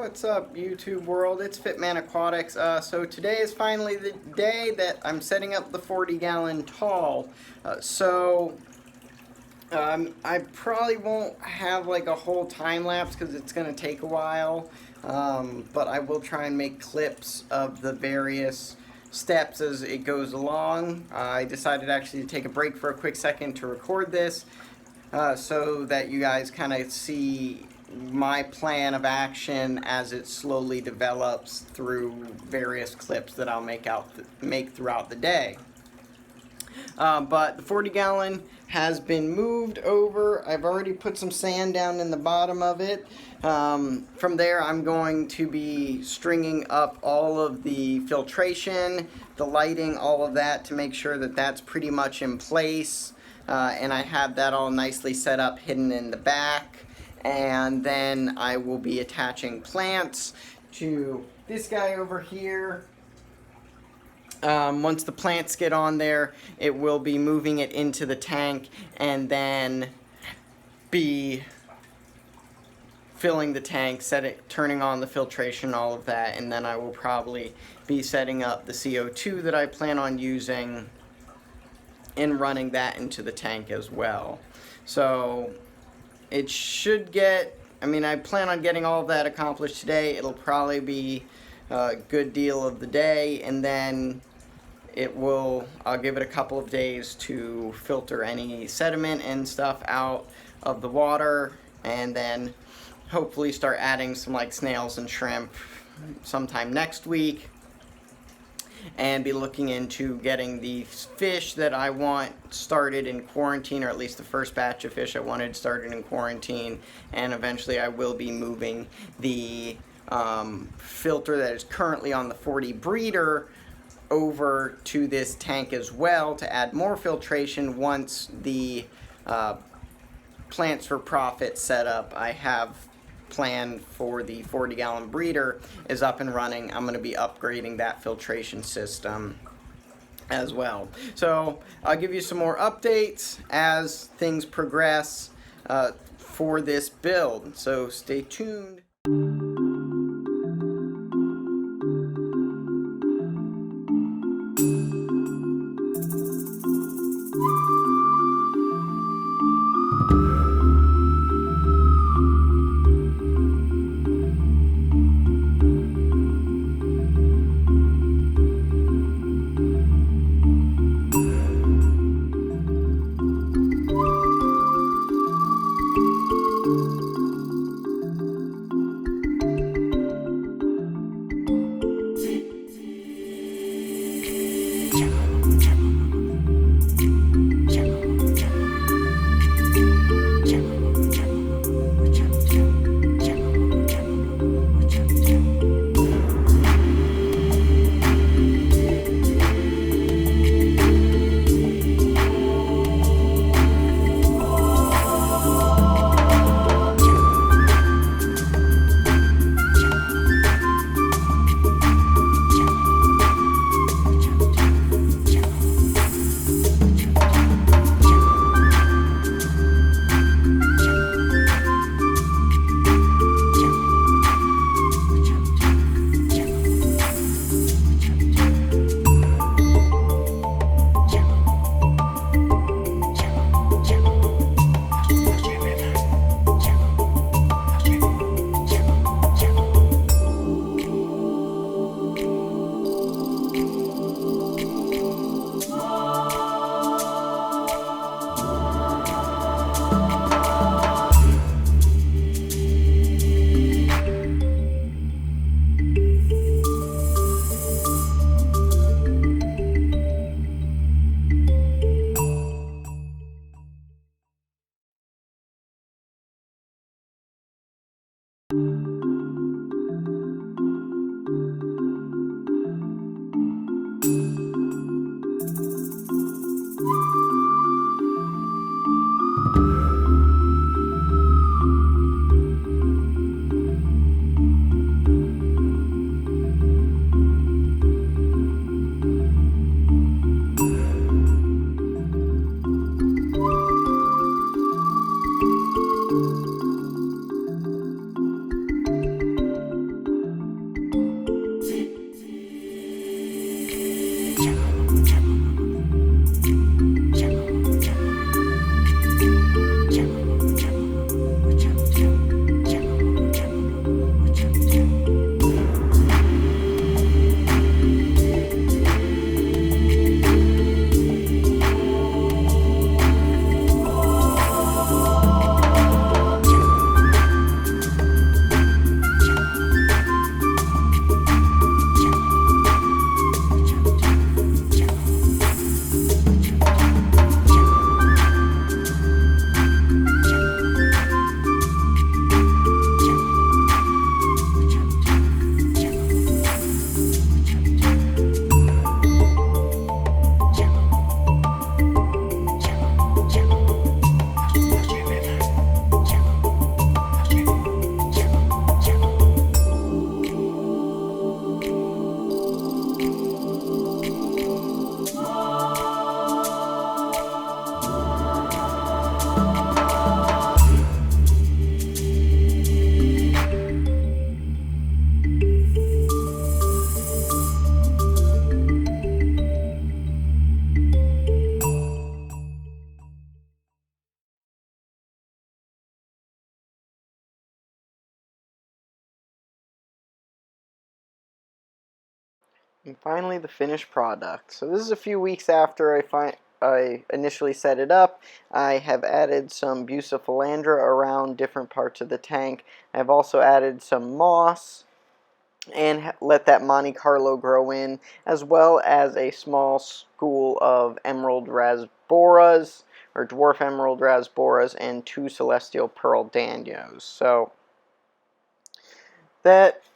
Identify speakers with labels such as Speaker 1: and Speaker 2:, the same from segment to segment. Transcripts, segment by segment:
Speaker 1: What's up, YouTube world? It's Fitman Aquatics. So today is finally the day that I'm setting up the 40-gallon tall. I probably won't have like a whole time lapse because it's going to take a while, but I will try and make clips of the various steps as it goes along. I decided actually to take a break for a quick second to record this so that you guys kind of see my plan of action as it slowly develops through various clips that I'll make throughout the day. But the 40-gallon has been moved over. I've already put some sand down in the bottom of it. From there, I'm going to be stringing up all of the filtration, the lighting, all of that to make sure that that's pretty much in place. And I have that all nicely set up, hidden in the back. And then I will be attaching plants to this guy over here. Once the plants get on there, it will be moving it into the tank and then be filling the tank, turning on the filtration, all of that, and then I will probably be setting up the CO2 that I plan on using and running that into the tank as well. So it should get, I plan on getting all of that accomplished today. It'll probably be a good deal of the day, and then I'll give it a couple of days to filter any sediment and stuff out of the water, and then hopefully start adding some like snails and shrimp sometime next week, and be looking into getting the fish that I want started in quarantine, or at least the first batch of fish I wanted started in quarantine, and eventually I will be moving the filter that is currently on the 40 breeder over to this tank as well to add more filtration once the plants for profit setup I have planned for the 40-gallon breeder is up and running. I'm going to be upgrading that filtration system as well. So I'll give you some more updates as things progress for this build. So stay tuned. And finally, the finished product. So this is a few weeks after I initially set it up. I have added some bucephalandra around different parts of the tank. I've also added some moss and let that Monte Carlo grow in, as well as a small school of emerald rasboras, or dwarf emerald rasboras, and 2 celestial pearl danios. So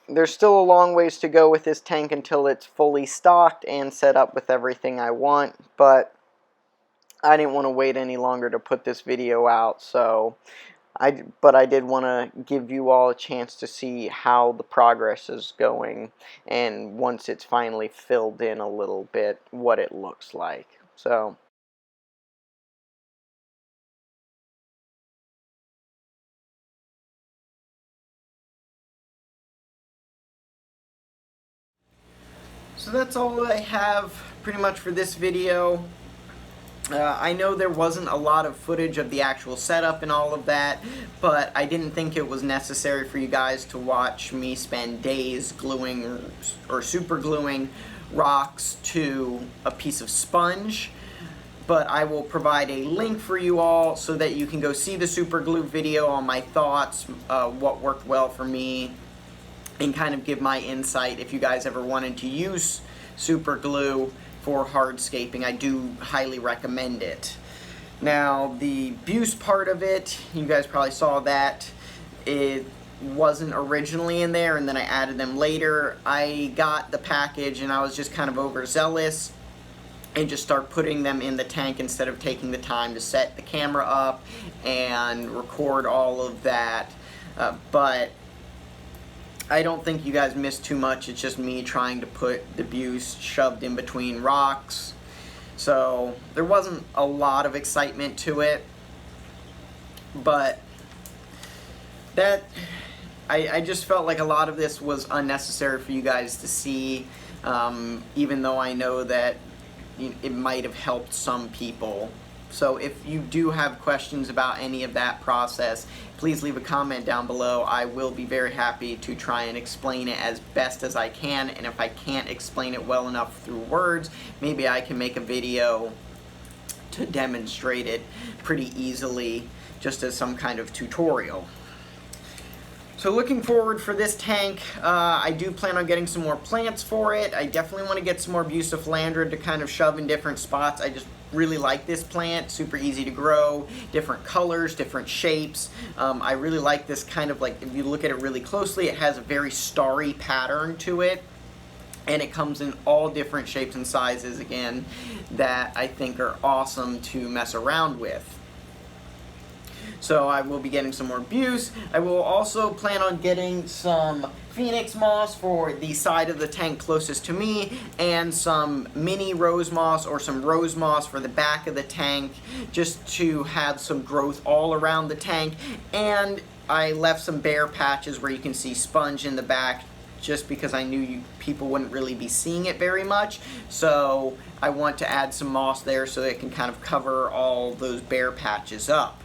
Speaker 1: there's still a long ways to go with this tank until it's fully stocked and set up with everything I want, but I didn't want to wait any longer to put this video out, so I did want to give you all a chance to see how the progress is going, and once it's finally filled in a little bit, what it looks like. So that's all I have pretty much for this video. I know there wasn't a lot of footage of the actual setup and all of that, but I didn't think it was necessary for you guys to watch me spend days gluing or super gluing rocks to a piece of sponge. But I will provide a link for you all so that you can go see the super glue video on my thoughts, what worked well for me, and kind of give my insight if you guys ever wanted to use super glue for hardscaping. I do highly recommend it. Now, the Buse part of it, you guys probably saw that. It wasn't originally in there, and then I added them later. I got the package, and I was just kind of overzealous and just start putting them in the tank instead of taking the time to set the camera up and record all of that. But I don't think you guys missed too much. It's just me trying to put the Buse shoved in between rocks. So there wasn't a lot of excitement to it, but I just felt like a lot of this was unnecessary for you guys to see, even though I know that it might have helped some people. So if you do have questions about any of that process, please leave a comment down below. I will be very happy to try and explain it as best as I can, and if I can't explain it well enough through words, maybe I can make a video to demonstrate it pretty easily, just as some kind of tutorial. So looking forward for this tank, I do plan on getting some more plants for it. I definitely want to get some more bucephalandra to kind of shove in different spots. I just really like this plant, super easy to grow, different colors, different shapes. I really like this kind of, like, if you look at it really closely, it has a very starry pattern to it. And it comes in all different shapes and sizes, again, that I think are awesome to mess around with. So I will be getting some more Buse. I will also plan on getting some Phoenix moss for the side of the tank closest to me, and some mini rose moss or some rose moss for the back of the tank, just to have some growth all around the tank. And I left some bare patches where you can see sponge in the back, just because I knew people wouldn't really be seeing it very much. So I want to add some moss there so it can kind of cover all those bare patches up.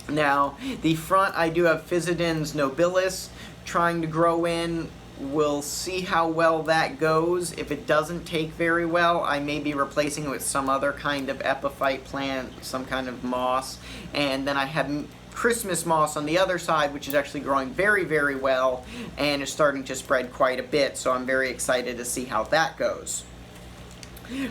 Speaker 1: Now, the front, I do have Physodens nobilis trying to grow in. We'll see how well that goes. If it doesn't take very well, I may be replacing it with some other kind of epiphyte plant, some kind of moss. And then I have Christmas moss on the other side, which is actually growing very, very well and is starting to spread quite a bit. So I'm very excited to see how that goes.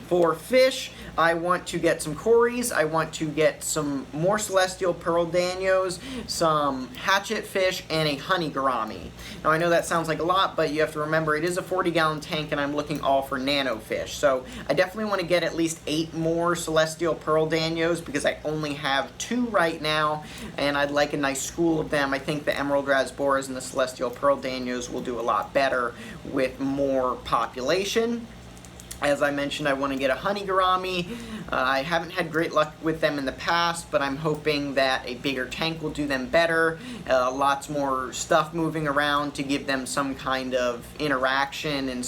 Speaker 1: For fish, I want to get some cories, I want to get some more celestial pearl danios, some hatchet fish, and a honey gourami. Now I know that sounds like a lot, but you have to remember it is a 40-gallon tank and I'm looking all for nano fish. So I definitely want to get at least 8 more celestial pearl danios, because I only have 2 right now, and I'd like a nice school of them. I think the emerald rasboras and the celestial pearl danios will do a lot better with more population. As I mentioned, I want to get a honey gourami. I haven't had great luck with them in the past, but I'm hoping that a bigger tank will do them better. Lots more stuff moving around to give them some kind of interaction and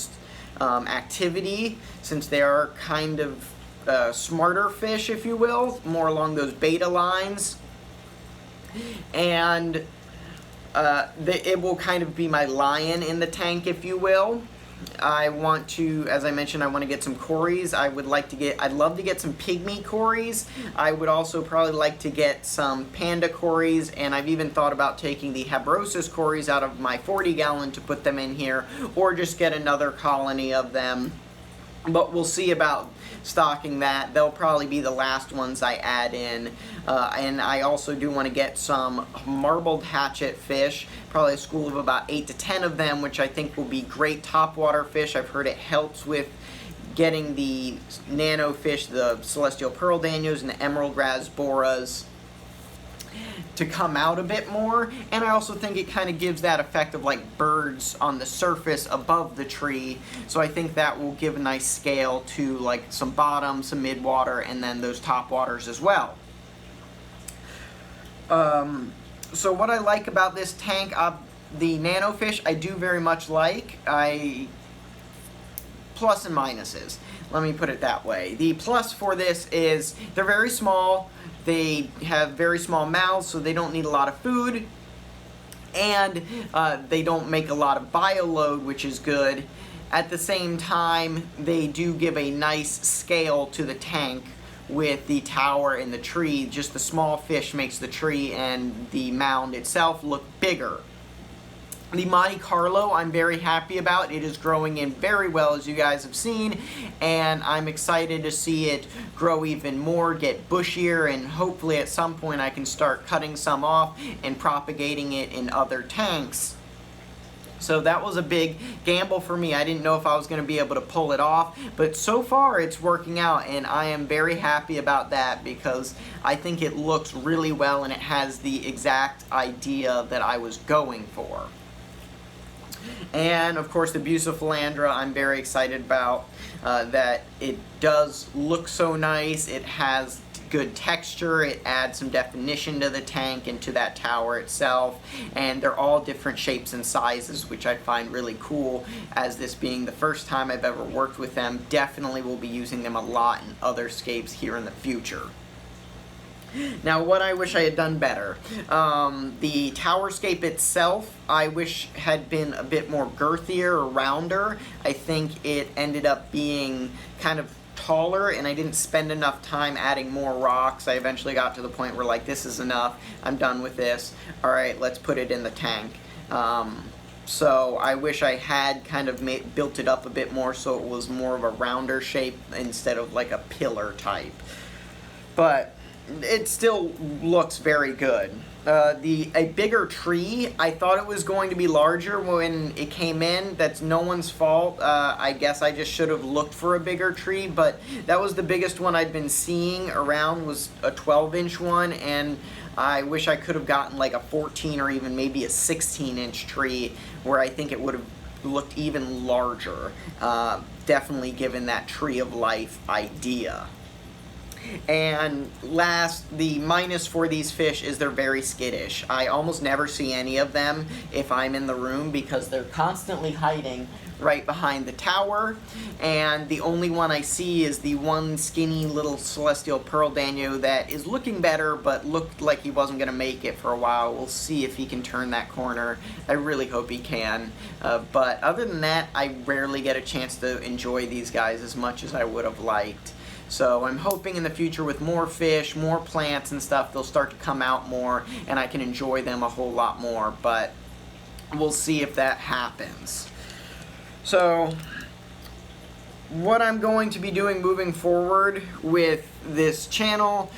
Speaker 1: activity, since they are kind of smarter fish, if you will, more along those beta lines. And it will kind of be my lion in the tank, if you will. I want to, as I mentioned, I want to get some cories. I'd love to get some pygmy cories. I would also probably like to get some panda cories, and I've even thought about taking the habrosus cories out of my 40-gallon to put them in here, or just get another colony of them. But we'll see about stocking that. They'll probably be the last ones I add in. And I also do want to get some marbled hatchet fish, probably a school of about 8 to 10 of them, which I think will be great topwater fish. I've heard it helps with getting the nano fish, the celestial pearl danios and the emerald rasboras, to come out a bit more. And I also think it kind of gives that effect of like birds on the surface above the tree, so I think that will give a nice scale to like some bottom, some mid-water, and then those top waters as well. So what I like about this tank, the nano fish I do very much like. Plus and minuses, let me put it that way. The plus for this is they're very small. They have very small mouths, so they don't need a lot of food, and they don't make a lot of bioload, which is good. At the same time, they do give a nice scale to the tank with the tower and the tree. Just the small fish makes the tree and the mound itself look bigger. The Monte Carlo I'm very happy about. It is growing in very well, as you guys have seen, and I'm excited to see it grow even more, get bushier, and hopefully at some point I can start cutting some off and propagating it in other tanks. So that was a big gamble for me. I didn't know if I was going to be able to pull it off, but so far it's working out, and I am very happy about that because I think it looks really well and it has the exact idea that I was going for. And of course the Bucephalandra I'm very excited about, that it does look so nice. It has good texture, it adds some definition to the tank and to that tower itself, and they're all different shapes and sizes, which I find really cool, as this being the first time I've ever worked with them. Definitely will be using them a lot in other scapes here in the future. Now, what I wish I had done better. The tower scape itself, I wish had been a bit more girthier or rounder. I think it ended up being kind of taller, and I didn't spend enough time adding more rocks. I eventually got to the point where, like, this is enough. I'm done with this. Alright, let's put it in the tank. So I wish I had kind of built it up a bit more so it was more of a rounder shape instead of like a pillar type. But it still looks very good. A bigger tree, I thought it was going to be larger when it came in. That's no one's fault. I guess I just should have looked for a bigger tree, but that was the biggest one I'd been seeing around, was a 12-inch one, and I wish I could have gotten like a 14 or even maybe a 16-inch tree, where I think it would have looked even larger, definitely given that tree of life idea. And last, the minus for these fish is they're very skittish. I almost never see any of them if I'm in the room because they're constantly hiding right behind the tower, and the only one I see is the one skinny little celestial pearl danio that is looking better but looked like he wasn't going to make it for a while. We'll see if he can turn that corner. I really hope he can, but other than that, I rarely get a chance to enjoy these guys as much as I would have liked. So I'm hoping in the future with more fish, more plants and stuff, they'll start to come out more and I can enjoy them a whole lot more, but we'll see if that happens. So what I'm going to be doing moving forward with this channel,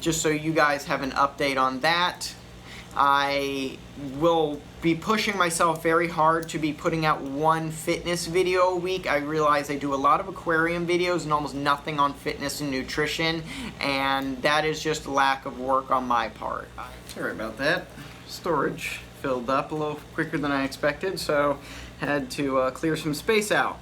Speaker 1: just so you guys have an update on that, I will be pushing myself very hard to be putting out one fitness video a week. I realize I do a lot of aquarium videos and almost nothing on fitness and nutrition, and that is just a lack of work on my part. Sorry about that. Storage filled up a little quicker than I expected, so had to clear some space out.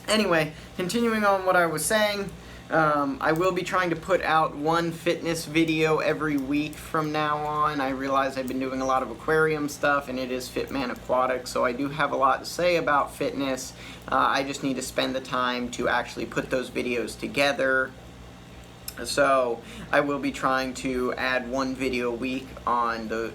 Speaker 1: Anyway, continuing on what I was saying, I will be trying to put out one fitness video every week from now on. I realize I've been doing a lot of aquarium stuff, and it is Fitman Aquatic, so I do have a lot to say about fitness. I just need to spend the time to actually put those videos together. So I will be trying to add one video a week on the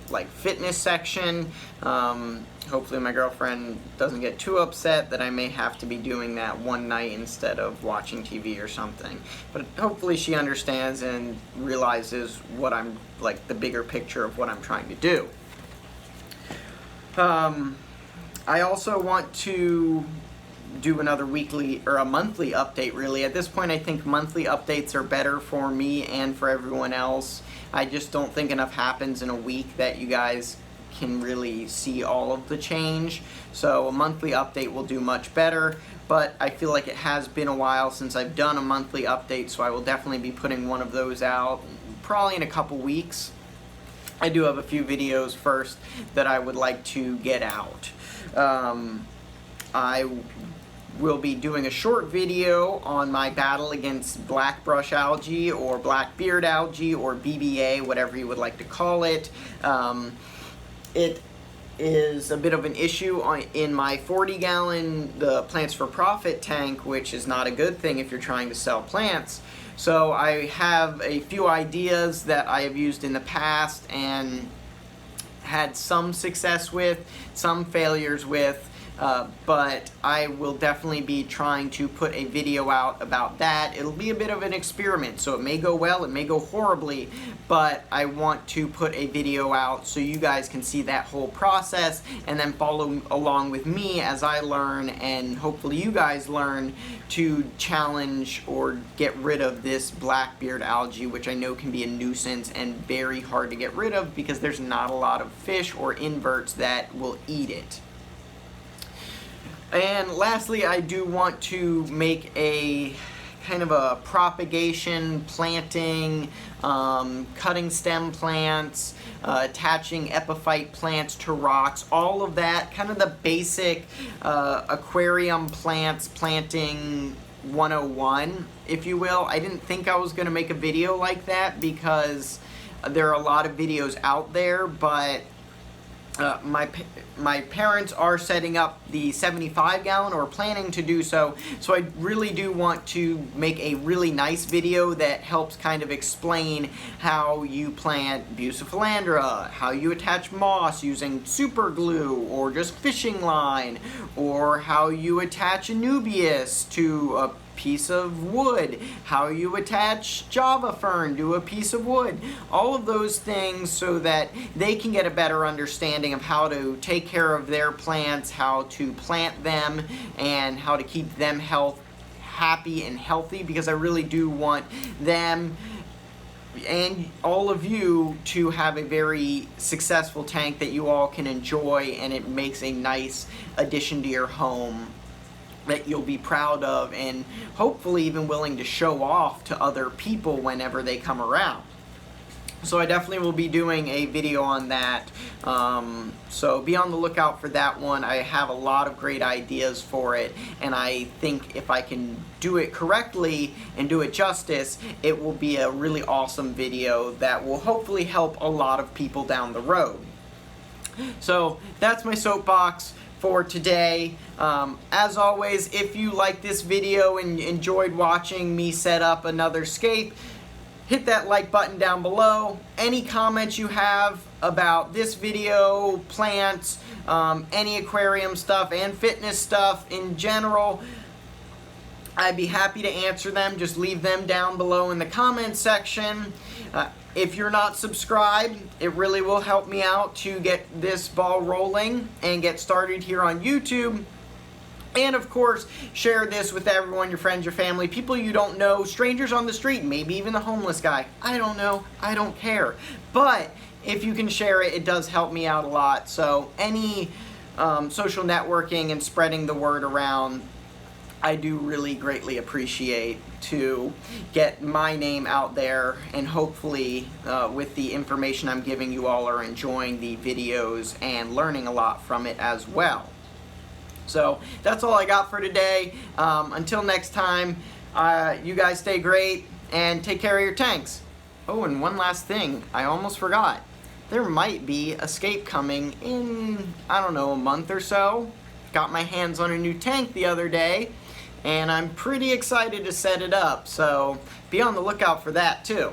Speaker 1: like fitness section. Hopefully my girlfriend doesn't get too upset that I may have to be doing that one night instead of watching TV or something. But hopefully she understands and realizes what I'm, like, the bigger picture of what I'm trying to do. I also want to do another weekly or a monthly update, really. At this point, I think monthly updates are better for me and for everyone else. I just don't think enough happens in a week that you guys can really see all of the change. So a monthly update will do much better, but I feel like it has been a while since I've done a monthly update, so I will definitely be putting one of those out probably in a couple weeks. I do have a few videos first that I would like to get out. I will be doing a short video on my battle against black brush algae or black beard algae or BBA, whatever you would like to call it. It is a bit of an issue in my 40-gallon the Plants for Profit tank, which is not a good thing if you're trying to sell plants. So I have a few ideas that I have used in the past and had some success with, some failures with, but I will definitely be trying to put a video out about that. It'll be a bit of an experiment, so it may go well, it may go horribly, but I want to put a video out so you guys can see that whole process and then follow along with me as I learn, and hopefully you guys learn to challenge or get rid of this blackbeard algae, which I know can be a nuisance and very hard to get rid of because there's not a lot of fish or inverts that will eat it. And lastly, I do want to make a kind of a propagation, planting, cutting stem plants, attaching epiphyte plants to rocks, all of that, kind of the basic aquarium plants planting 101, if you will. I didn't think I was going to make a video like that because there are a lot of videos out there, but my parents are setting up the 75-gallon or planning to do so, so I really do want to make a really nice video that helps kind of explain how you plant Bucephalandra, how you attach moss using super glue or just fishing line, or how you attach Anubias to a piece of wood, how you attach Java fern to a piece of wood, all of those things so that they can get a better understanding of how to take care of their plants, how to plant them, and how to keep them happy and healthy, because I really do want them and all of you to have a very successful tank that you all can enjoy, and it makes a nice addition to your home that you'll be proud of and hopefully even willing to show off to other people whenever they come around. So I definitely will be doing a video on that, so be on the lookout for that one. I have a lot of great ideas for it, and I think if I can do it correctly and do it justice, it will be a really awesome video that will hopefully help a lot of people down the road. So that's my soapbox for today. As always, if you like this video and enjoyed watching me set up another Scape, hit that like button down below. Any comments you have about this video, plants, any aquarium stuff and fitness stuff in general, I'd be happy to answer them. Just leave them down below in the comments section. If you're not subscribed, it really will help me out to get this ball rolling and get started here on YouTube. And of course, share this with everyone, your friends, your family, people you don't know, strangers on the street, maybe even the homeless guy. I don't know, I don't care. But if you can share it, it does help me out a lot. So any social networking and spreading the word around, I do really greatly appreciate to get my name out there, and hopefully with the information I'm giving, you all are enjoying the videos and learning a lot from it as well. So that's all I got for today. Until next time, you guys stay great and take care of your tanks. Oh, and one last thing, I almost forgot. There might be a Scape coming in, I don't know, a month or so. Got my hands on a new tank the other day, and I'm pretty excited to set it up, so be on the lookout for that too.